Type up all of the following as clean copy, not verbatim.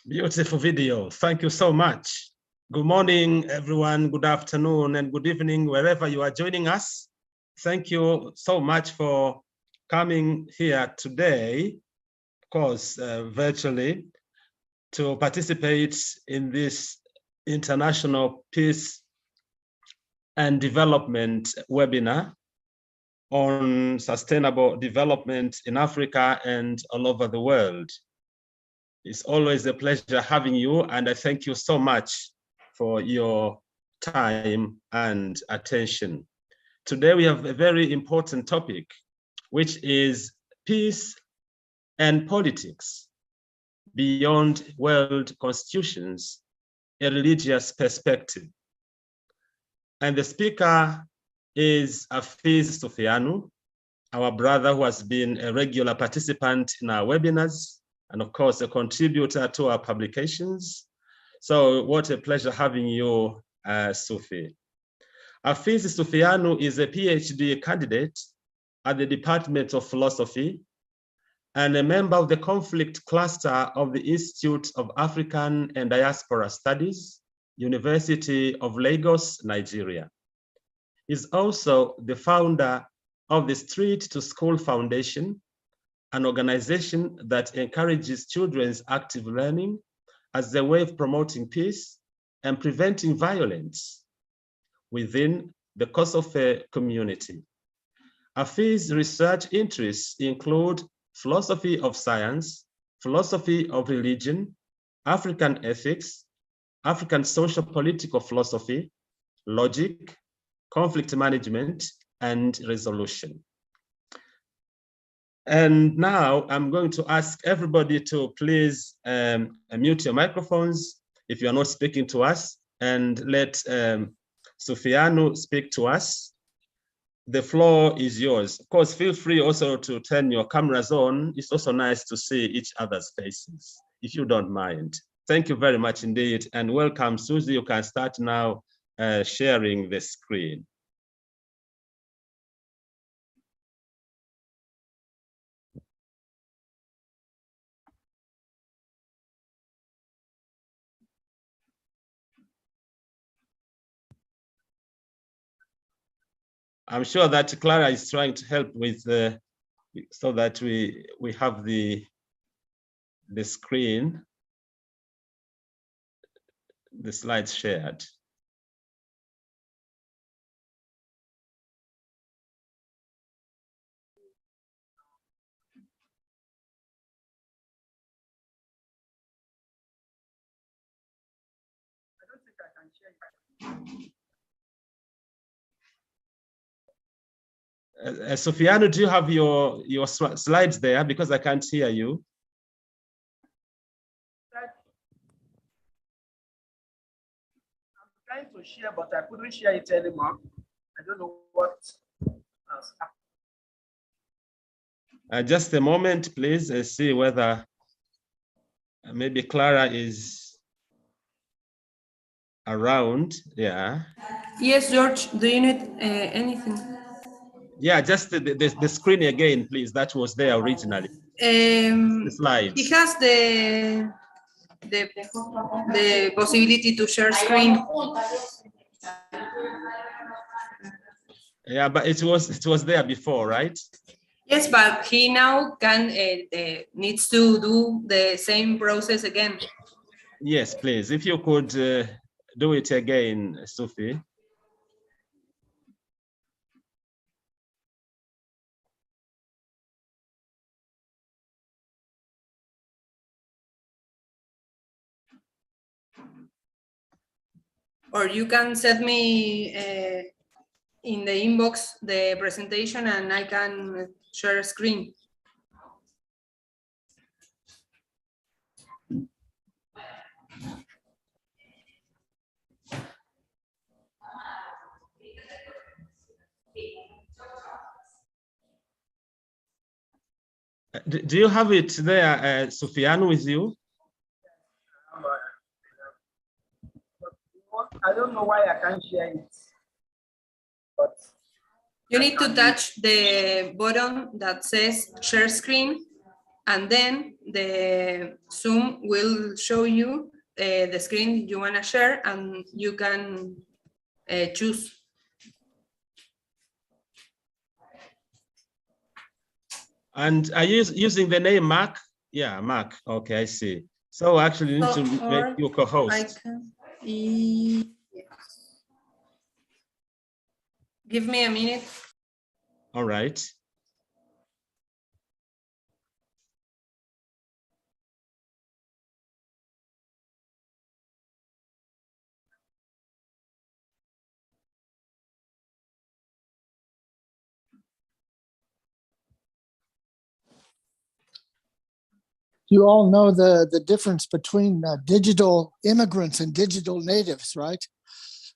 Beautiful video. Thank you so much. Good morning, everyone. Good afternoon and good evening, wherever you are joining us. Thank you so much for coming here today, of course, virtually, to participate in this International Peace and Development webinar on sustainable development in Africa and all over the world. It's always a pleasure having you, and I thank you so much for your time and attention. Today we have a very important topic, which is peace and politics beyond world constitutions, a religious perspective. And the speaker is Afees Sufianu, our brother who has been a regular participant in our webinars, and of course, a contributor to our publications. So what a pleasure having you, Sufi. Afees Sufianu is a PhD candidate at the Department of Philosophy and a member of the conflict cluster of the Institute of African and Diaspora Studies, University of Lagos, Nigeria. He's also the founder of the Street to School Foundation, an organization that encourages children's active learning as a way of promoting peace and preventing violence within the Kosovo community. Afees' research interests include philosophy of science, philosophy of religion, African ethics, African social political philosophy, logic, conflict management, and resolution. And now I'm going to ask everybody to please mute your microphones if you are not speaking to us, and let Sufianu speak to us. The floor is yours. Of course, feel free also to turn your cameras on. It's also nice to see each other's faces, if you don't mind. Thank you very much indeed, and welcome, Susie. You can start now sharing the screen. I'm sure that Clara is trying to help with so that we have the screen, the slides shared. I don't think I can share it. Sufianu, do you have your slides there? Because I can't hear you. I'm trying to share, but I couldn't share it anymore. I don't know what has happened. Just a moment, please. See whether maybe Clara is around. Yeah. Yes, George. Do you need anything? Yeah, just the screen again, please. That was there originally. The slides. He has the possibility to share screen. Yeah, but it was there before, right? Yes, but he now can needs to do the same process again. Yes, please. If you could do it again, Sufi. Or you can send me in the inbox the presentation and I can share screen. Do you have it there, Sufianu, with you? I don't know why I can't share it. But you need to touch the button that says share screen and then the Zoom will show you the screen you want to share, and you can choose. And are you using the name Mark? Yeah, Mark. Okay, I see. So actually, you need to make you co-host. Yes. Give me a minute. All right. You all know the difference between digital immigrants and digital natives, right?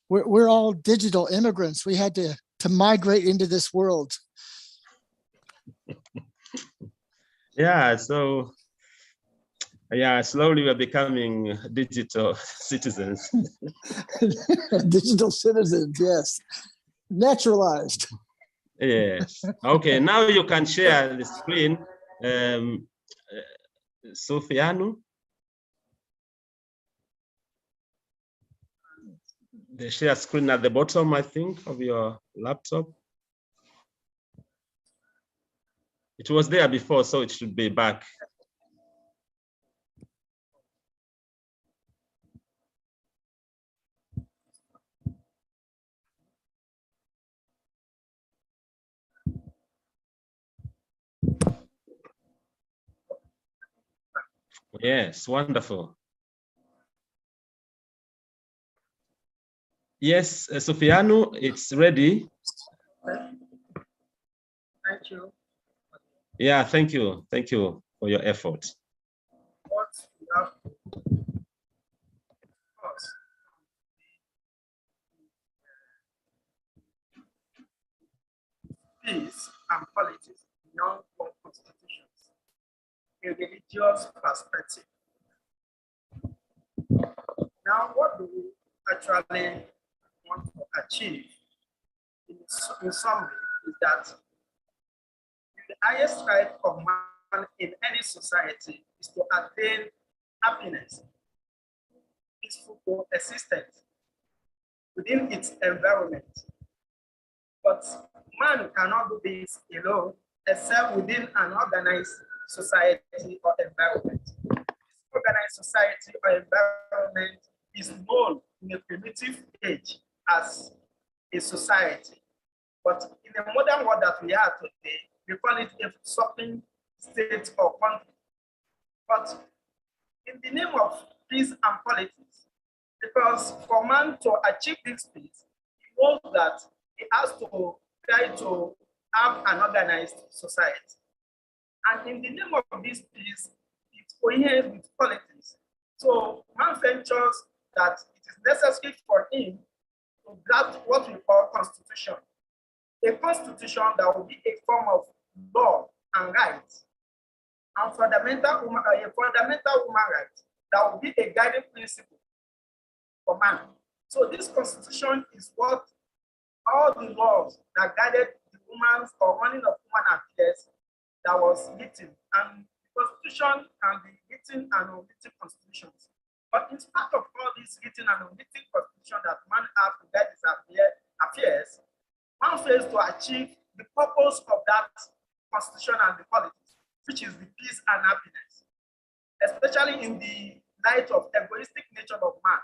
We're all digital immigrants. We had to migrate into this world. Yeah, so yeah, slowly we're becoming digital citizens. Digital citizens, yes. Naturalized. Yes. Okay, now you can share the screen. Sufianu. The share screen at the bottom, I think, of your laptop. It was there before, so it should be back. Yes, wonderful. Yes, Sufianu, it's ready. Thank you. Yeah, thank you. Thank you for your effort. What we have to discuss peace and politics beyond world constitutions, a religious perspective. Now, what do we actually want to achieve in summary is that the highest right of man in any society is to attain happiness, peaceful coexistence within its environment. But man cannot do this alone except within an organized society or environment. This organized society or environment is known in a primitive age as a society. But in the modern world that we are today, we call it a sovereign state or country. But in the name of peace and politics, because for man to achieve this peace, he knows that he has to try to have an organized society. And in the name of this peace, it coheres with politics. So man ventures that it is necessary for him to draft what we call constitution. A constitution that will be a form of law and rights, and a fundamental human right that will be a guiding principle for man. So this constitution is what all the laws that guided the woman's or running of human affairs that was written. And the constitution can be written and unwritten constitutions. But in spite of all these written and unwritten constitution that man has to guide his affairs, man fails to achieve the purpose of that constitution and the politics, which is the peace and happiness, especially in the light of egoistic nature of man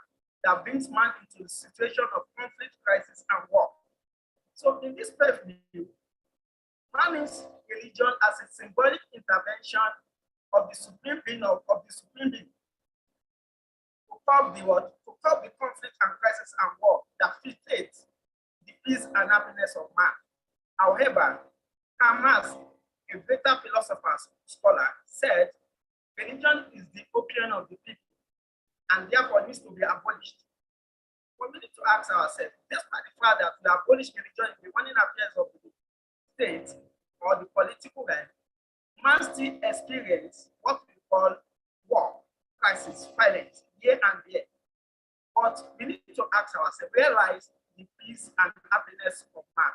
that brings man into a situation of conflict, crisis, and war. So in this perspective, man is religion as a symbolic intervention of the supreme being of the supreme being to curb the what? To curb the conflict and crisis and war that frustrates the peace and happiness of man. However, Hamas, a greater philosopher scholar, said religion is the opium of the people and therefore needs to be abolished. But we need to ask ourselves, despite the fact that we abolish religion in the running affairs of the state or the political realm, man still experience what we call war, crisis, violence, year and year. But we need to ask ourselves, where lies the peace and happiness of man?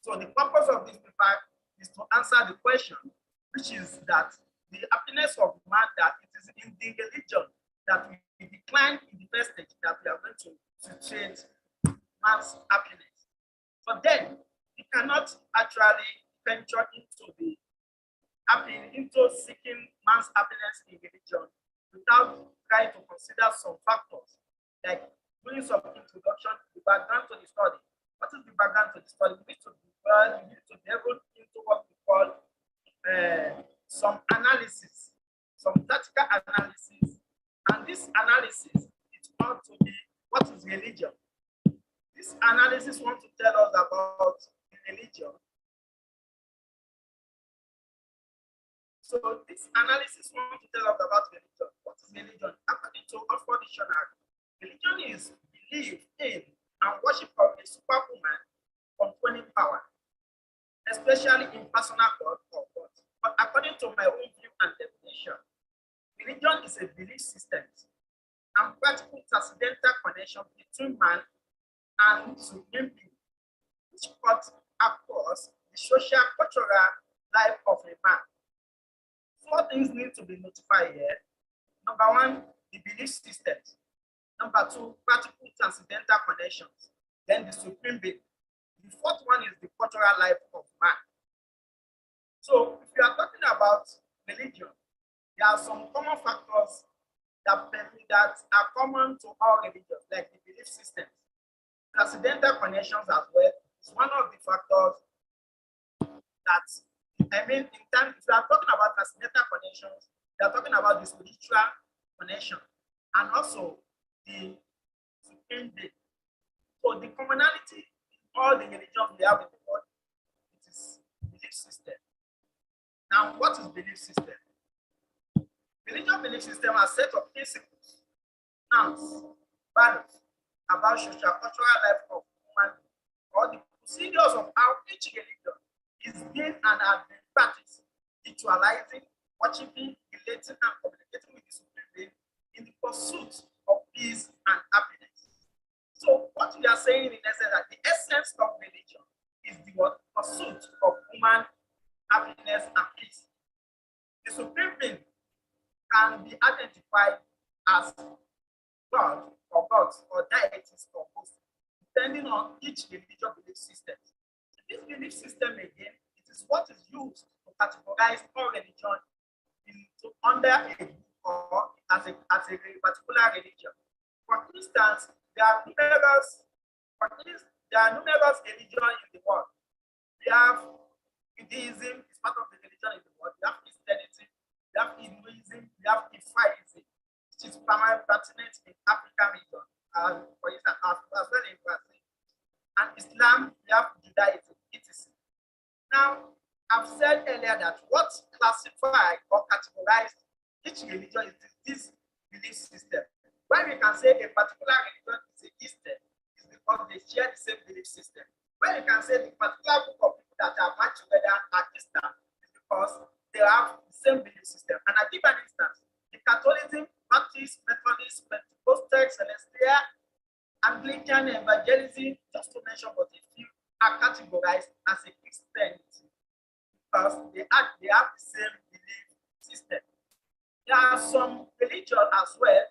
So the purpose of this paper is to answer the question, which is that the happiness of man, that it is in the religion that we decline in the first stage, that we are going to change man's happiness. But then we cannot actually venture into seeking man's happiness in religion without trying to consider some factors, like doing some introduction to the background to the study. What is the background to the study? We need to be able into what we call some analysis, some tactical analysis. And this analysis is going to be what is religion. This analysis wants to tell us about religion. So this analysis wants to tell us about religion. What is religion? According to Oxford Dictionary, religion is belief in and worship of a superwoman controlling power, especially in personal God or God. But according to my own view and definition, religion is a belief system and practical transcendental connection between man and supreme being, which cuts across the social cultural life of a man. 4 things need to be notified here. Number 1, the belief systems. Number 2, practical transcendental connections. Then the supreme being. The 4th one is the cultural life of man. So if you are talking about religion, there are some common factors that are common to all religions, like the belief systems. Transcendental connections as well is one of the factors that, I mean, in time, if you are talking about transcendental connections, you are talking about the spiritual connection and also the supreme being. So the commonality in all the religions we have in the world, it is belief system. Now, what is belief system? Religious belief system are a set of principles, norms, values about social cultural life of human, or the procedures of how each religion is being and has been practiced, ritualizing, worshiping, relating, and communicating with the supreme being in the pursuit of peace and happiness. So what we are saying in essence that the essence of religion is the pursuit of human happiness and peace. The supreme being can be identified as God or gods or deities or hosts, depending on each religious belief system. This belief system again, it is what is used to categorize all religion into under a group or as a particular religion. For instance, there are numerous religions in the world. We have Buddhism, is part of the religion in the world. We have Christianity, we have Hinduism, we have Afees, which is primarily pertinent in African region, for instance, as well in Brazil. And Islam, we have Judaism, etc. Now, I've said earlier that what classifies or categorizes each religion is this belief system. When we can say a particular religion is a Eastern, is because they share the same belief system. When you can say the particular group of people that are matched together are Eastern, is because they have the same belief system. And I give an instance. The Catholicism, Baptist, Methodist, Pentecostal, Celestial, Anglican, Evangelism, just to mention but a few, are categorized as a Christianity because they have the same belief system. There are some religions as well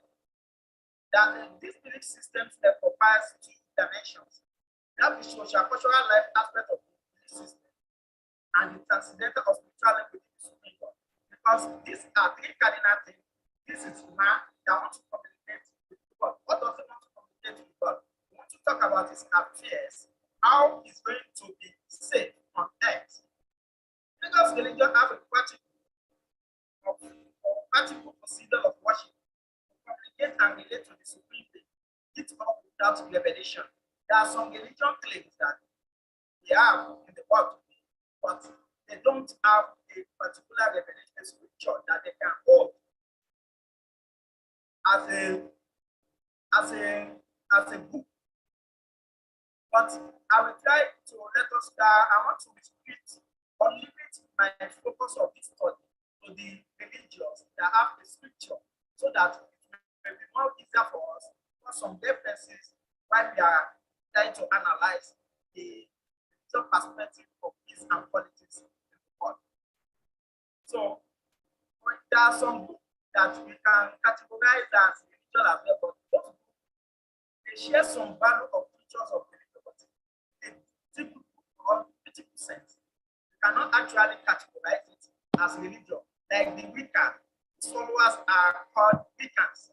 that these belief systems occupy 2 dimensions. You have the social cultural life aspect of the belief system and the transcendental or spiritual life within the supreme God. Because these are 3 cardinal things. This is man that wants to communicate with God. What does he want to communicate with God? We want to talk about his affairs, how he's going to be safe on earth. Because religion have a practical procedure of worship to communicate and relate to the supreme being. It's all without revelation. There are some religion claims that they have in the world today, but they don't have a particular revelation scripture that they can hold as a book. But I will try to let us I want to restrict or limit my focus of this study to the religions that have the scripture so that it may be more easier for us for some references while we are trying to analyze the perspective of peace and politics in the world. So, for There are some books that we can categorize as spiritual as well, but those books, they share some value of features of religion, but in typical or critical sense, you cannot actually categorize it as religion. Like the Wicca, its followers are called Wiccans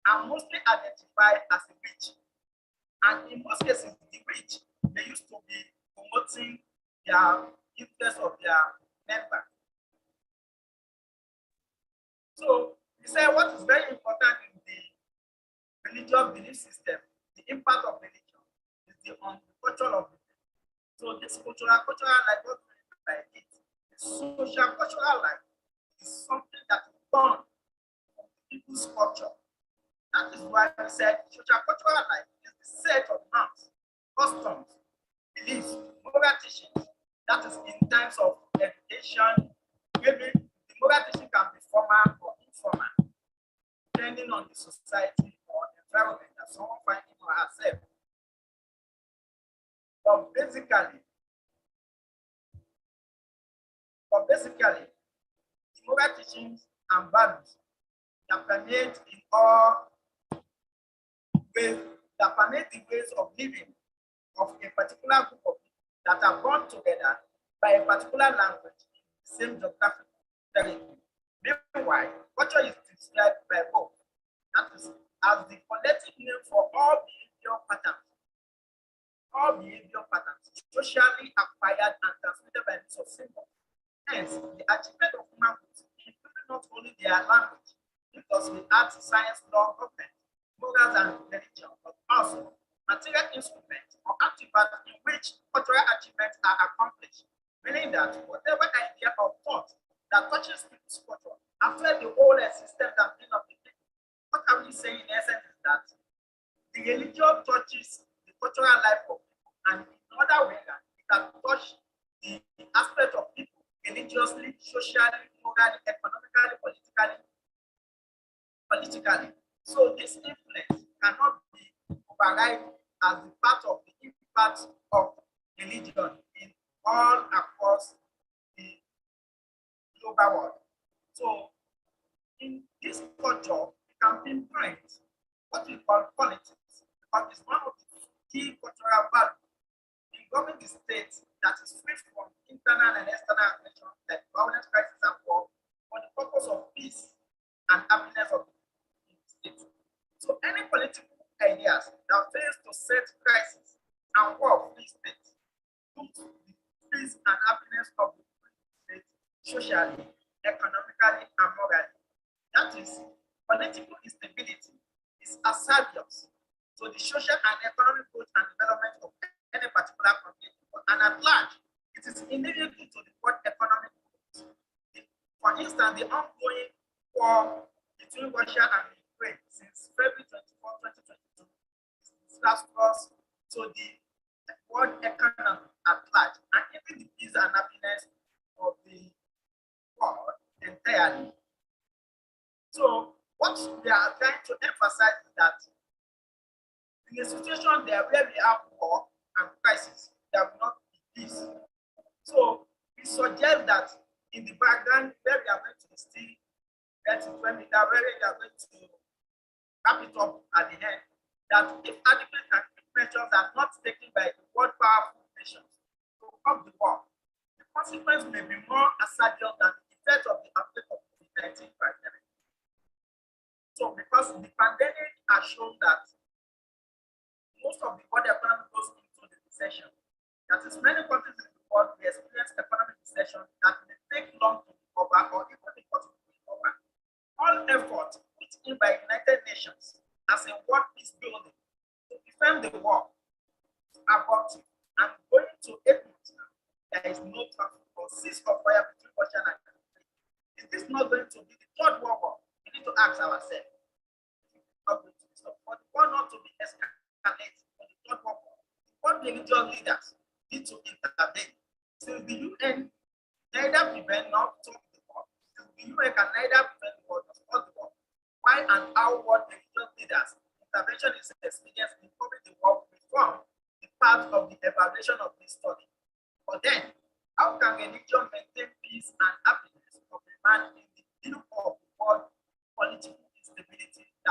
and mostly identified as a witch. And in most cases, the witch, they used to be promoting their interest of their member. So we say what is very important in the religious belief system, the impact of religion is on the culture of it. So this cultural life, what we mean by it, the social cultural life is something that is born from people's culture. That is why we said social cultural life is the set of norms, customs, beliefs, moral teachings. That is in terms of education. Maybe the moral teaching can be formal or informal, depending on the society or environment that someone finds him or herself. But basically, the moral teachings and values that permeate in all ways, that permeate the ways of living of a particular group of people that are born together by a particular language in the same geographic territory. Meanwhile, culture is described by both, that is, as the collective name for all behavioral patterns, socially acquired and transmitted by means of symbols. Hence, the achievement of human goods, including not only their language, because we add science, law, government, morals, and religion, but also material instruments or artifacts in which cultural achievements are accomplished, meaning that whatever idea or thought that touches people's culture affects the whole existence and being of the people. What are we saying in essence is that the religion touches the cultural life of people, and in other way, it can touch the aspect of people religiously, socially, morally, economically, politically. So this influence cannot be overridden as the part of the impact of religion in all across the global world. So in this culture, we can pinpoint what we call politics, because it's one of the key cultural values in governing the state that is free from internal and external aggression like violence, crisis, and war for the purpose of peace and happiness of the state. So any political ideas that fails to set crisis and war free state lose the peace and happiness of the state socially, economically, and morally. That is, political instability is hazardous to the social and economic growth and development of any particular country, and at large, it is immediately to the world economic growth. For instance, the ongoing war between Russia and Ukraine since February 24, 2022 is disastrous to the world economy at large, and even the peace and happiness of the world entirely. So what we are trying to emphasize is that in a situation there where we have war and crisis, there will not be peace. So we suggest that in the background where we are going to still get to where we are going to wrap it up at the end, that if adequate and quick measures are not taken by the world powerful nations to stop the war, the consequence may be more hazardous than the effect of the outbreak of COVID-19 pandemic. So because the pandemic has shown that most of the world economy goes into the recession, that is, many countries in the world will experience economic recession that may take long to recover or even impossible to recover. All efforts put in by United Nations as a world peace building to defend the war is abortive, and going to 8 months now, there is no traffic or ceasefire between Russia and Ukraine. Is this not going to be the third world war? We need to ask ourselves. Not going to be stopped. For the war not to be escalated for the third world war, what religious leaders need to intervene. Since the UN neither prevent nor stop the war, since the UN can neither prevent the war nor stop the war, why and how what religious leaders intervention is experienced in covering the war will form the part of the evaluation of this study. But then, how can religion maintain peace and happiness of a man in the middle of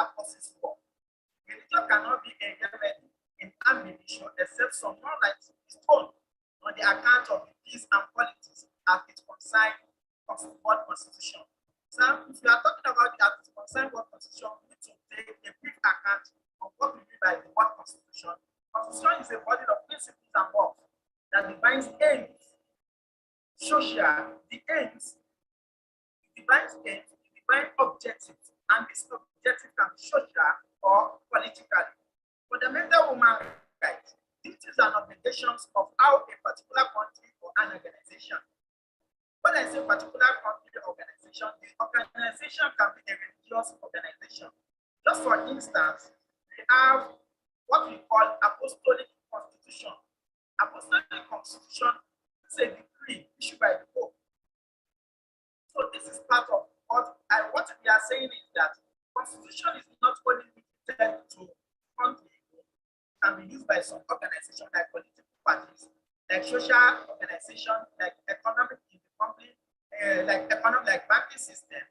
that causes war. Religion cannot be a remedy in ammunition except some more light is thrown on the account of the peace and politics as it concerns what constitution. So if you are talking about the as it concerns what constitution, we need to take a brief account of what we mean by the word constitution. Constitution is a body of principles and laws that defines aims, social, the aims, defines aims, defines objectives, and this objective can be social or political. Fundamental human rights, duties and obligations of how a particular country or an organization. When I say particular country or organization, the organization can be a religious organization. Just for instance, we have what we call apostolic constitution. Apostolic constitution is a decree issued by the Pope. So this is part of what we are saying is that constitution is not only limited to country, can be used by some organizations like political parties, like social organizations, like economic in the company, like banking system,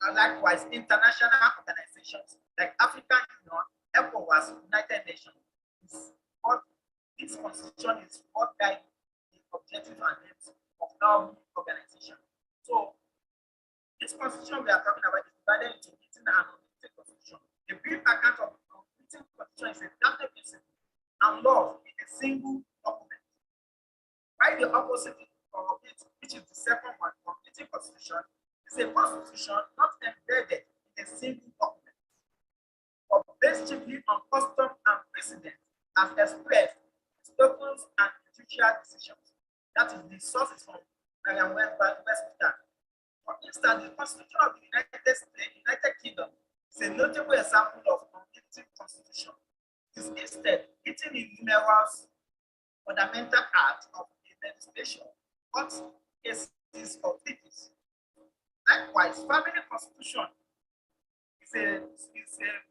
and likewise international organizations like African Union, ECOWAS, United Nations. This constitution is what guides the objective and aims of our organization. So this constitution we are talking about is divided into written and unwritten constitution. A brief account of written constitution is a drafted principle and laws in a single document. While the opposite of it, which is the second one, unwritten constitution, is a constitution not embedded in a single document, but based chiefly on custom and precedent as expressed in tokens and judicial decisions. That is the sources from Westminster. For instance, the Constitution of the United Kingdom is a notable example of unwritten constitution. It is instead written in numerous fundamental acts of the legislation, but cases of treaties. Likewise, family constitution is a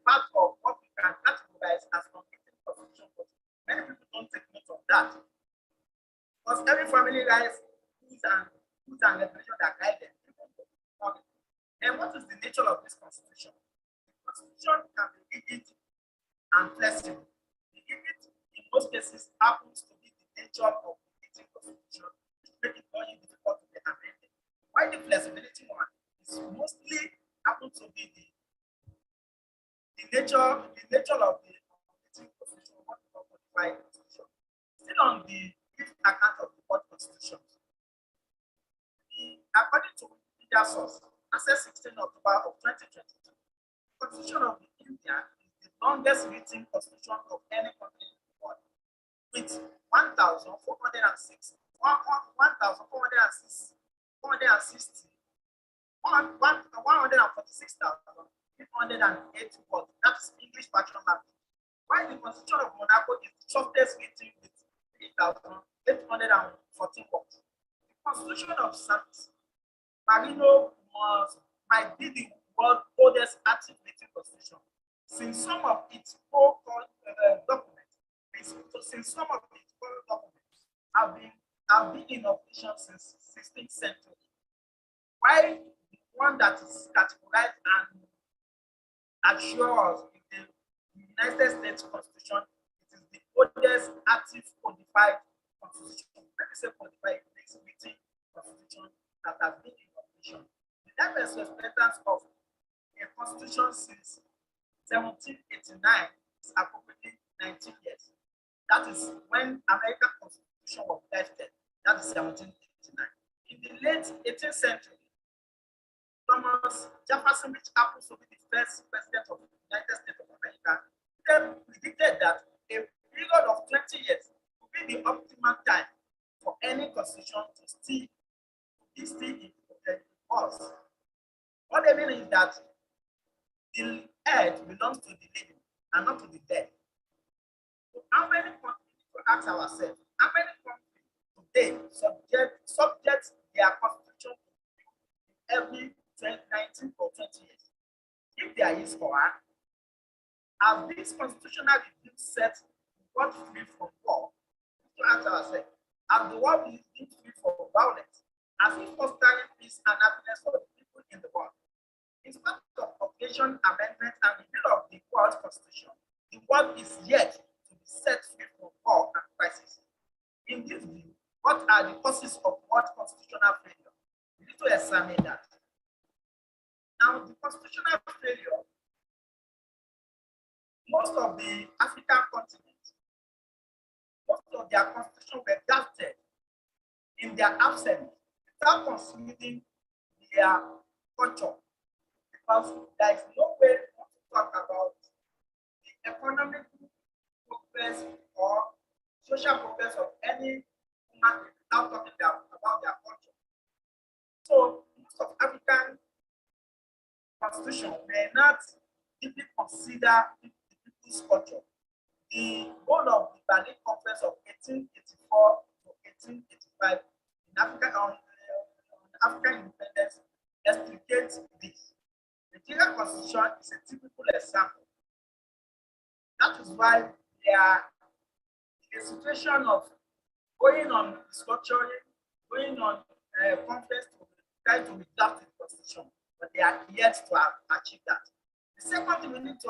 part of what we can categorize as unwritten constitution, but many people don't take note of that. Because every family has rules and regulations that guide them. And what is the nature of this constitution? The constitution can be rigid and flexible. The rigid, in most cases, happens to be the nature of the written constitution, which makes it very difficult to be amended. While the flexibility one is mostly happens to be the nature of the written constitution, what we call modified constitution. Still on the brief account of the word constitution. According to media source, Access 16 October of 2022, the Constitution of India is the longest written constitution of any country in the world, with 1,460 words. That's English version language. While the Constitution of Monaco is the shortest written with 3,814 words. The Constitution of San Marino might be the world's oldest active written constitution, since some of its core documents have been in operation since 16th century. While the one that is categorized and assures in the United States Constitution, it is the oldest active codified constitution. When we say codified, it means written constitution that has been in operation. The longest expectancy of a constitution since 1789 is approximately 19 years. That is when American Constitution was drafted. That is 1789. In the late 18th century, Thomas Jefferson, which happens to be the first president of the United States of America, then predicted that a period of 20 years would be the optimal time for any constitution to be still in force. What they mean is that the earth belongs to the living and not to the dead. So how many countries, to ask ourselves, how many countries today subject their constitution to every 19 or 20 years? If there is for us, as this constitutional regime set what free from war, to ask ourselves, as the world is being free from violence, as if fostering peace and happiness for the people in the world. In spite of occasion amendments and repeal of the world constitution, the world is yet to be set free from war and crisis. In this view, what are the causes of world constitutional failure? We need to examine that. Now, the constitutional failure, most of the African continent, most of their constitutions were drafted in their absence without considering their culture. Because there is no way to talk about the economic progress or social progress of any human without talking about their culture. So most of African constitution may not deeply consider the people's culture. The goal of the Berlin Conference of 1884 to 1885 in Africa on African independence explicates this. The Nigerian constitution is a typical example. That is why they are in a situation of going on restructuring, going on conference to try to redact the constitution, but they are yet to have achieved that. The second thing we need to